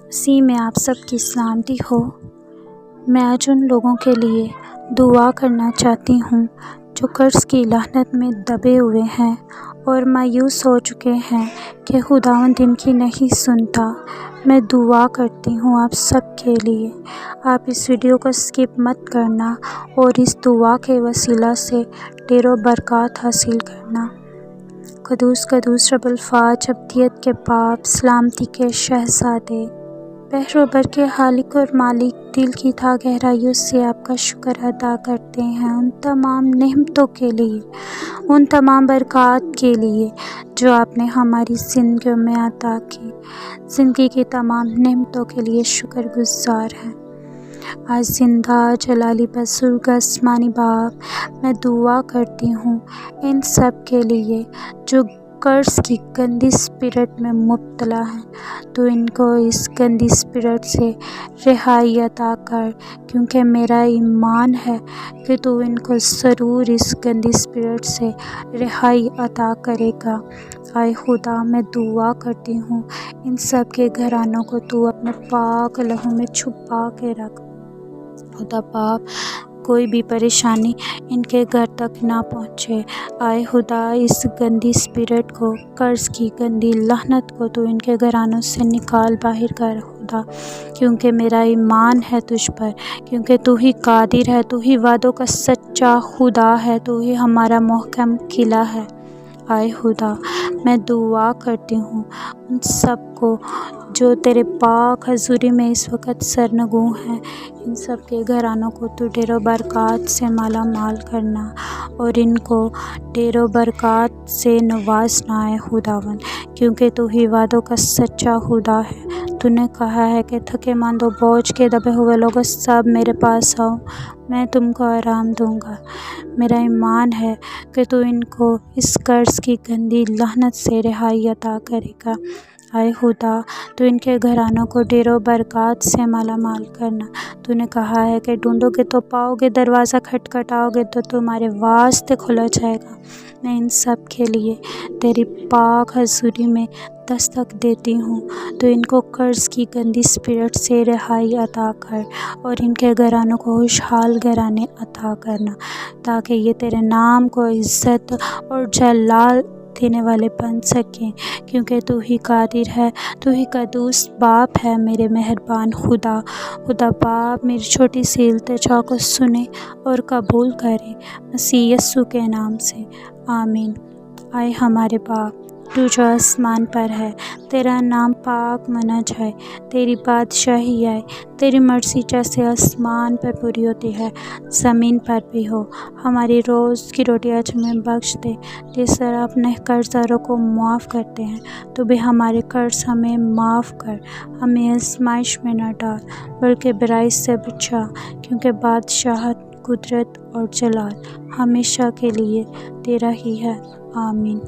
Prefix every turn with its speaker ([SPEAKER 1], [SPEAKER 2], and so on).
[SPEAKER 1] مسیح میں آپ سب کی سلامتی ہو۔ میں آج ان لوگوں کے لیے دعا کرنا چاہتی ہوں جو قرض کی لعنت میں دبے ہوئے ہیں اور مایوس ہو چکے ہیں کہ خداوند ان کی نہیں سنتا۔ میں دعا کرتی ہوں آپ سب کے لیے۔ آپ اس ویڈیو کو سکپ مت کرنا اور اس دعا کے وسیلہ سے ڈھیروں برکات حاصل کرنا۔ قدوس قدوس رب الفاظ، ابدیت کے باپ، سلامتی کے شہزادے، بحر و بر کے خالق اور مالک، دل کی تہہ گہرائیوں سے آپ کا شکر ادا کرتے ہیں ان تمام نعمتوں کے لیے، ان تمام برکات کے لیے جو آپ نے ہماری زندگیوں میں عطا کی۔ زندگی کی تمام نعمتوں کے لیے شکر گزار ہیں۔ آج زندہ جلالی بزرگ آسمانی باپ، میں دعا کرتی ہوں ان سب کے لیے جو قرض کی گندی اسپرٹ میں مبتلا ہیں۔ تو ان کو اس گندی اسپرٹ سے رہائی عطا کر، کیونکہ میرا ایمان ہے کہ تو ان کو ضرور اس گندی اسپرٹ سے رہائی عطا کرے گا۔ اے خدا، میں دعا کرتی ہوں ان سب کے گھرانوں کو تو اپنے پاک لہو میں چھپا کے رکھ۔ خدا باپ، کوئی بھی پریشانی ان کے گھر تک نہ پہنچے۔ اے خدا، اس گندی اسپرٹ کو، قرض کی گندی لعنت کو تو ان کے گھرانوں سے نکال باہر کر خدا، کیونکہ میرا ایمان ہے تجھ پر، کیونکہ تو ہی قادر ہے، تو ہی وعدوں کا سچا خدا ہے، تو ہی ہمارا محکم قلعہ ہے۔ اے خدا، میں دعا کرتی ہوں ان سب کو جو تیرے پاک حضوری میں اس وقت سرنگوں ہیں، ان سب کے گھرانوں کو تو ڈھیروں برکات سے مالا مال کرنا اور ان کو ڈھیروں برکات سے نوازنا ہے خداوند، کیونکہ تو ہی وعدوں کا سچا خدا ہے۔ تو نے کہا ہے کہ تھکے ماندو بوجھ کے دبے ہوئے لوگوں سب میرے پاس آؤ، میں تم کو آرام دوں گا۔ میرا ایمان ہے کہ تو ان کو اس قرض کی گندی لعنت سے رہائی عطا کرے گا۔ اے خدا، تو ان کے گھرانوں کو ڈھیروں برکات سے مالا مال کرنا۔ تو نے کہا ہے کہ ڈھونڈو گے تو پاؤ گے، دروازہ کھٹکھٹاؤ گے تو تمہارے واسطے کھلا جائے گا۔ میں ان سب کے لیے تیری پاک حضوری میں دستک دیتی ہوں، تو ان کو قرض کی گندی اسپرٹ سے رہائی عطا کر اور ان کے گھرانوں کو خوشحال گھرانے عطا کرنا، تاکہ یہ تیرے نام کو عزت اور جلال دینے والے بن سکیں، کیونکہ تو ہی قادر ہے، تو ہی قدوس باپ ہے میرے مہربان خدا۔ خدا باپ، میری چھوٹی سی التجا کو سنے اور قبول کرے، مسیح یسوع کے نام سے، آمین۔ اے ہمارے باپ، تو جو آسمان پر ہے، تیرا نام پاک منا جائے، تیری بادشاہی آئے، تیری مرضی جیسے آسمان پر پوری ہوتی ہے زمین پر بھی ہو۔ ہماری روز کی روٹی آج ہمیں بخش دے، جس طرح اپنے قرض داروں کو معاف کرتے ہیں، تو بھی ہمارے قرض ہمیں معاف کر، ہمیں آزمائش میں نہ ڈال بلکہ برائی سے بچا، کیونکہ بادشاہت، قدرت اور جلال ہمیشہ کے لیے تیرا ہی ہے، آمین۔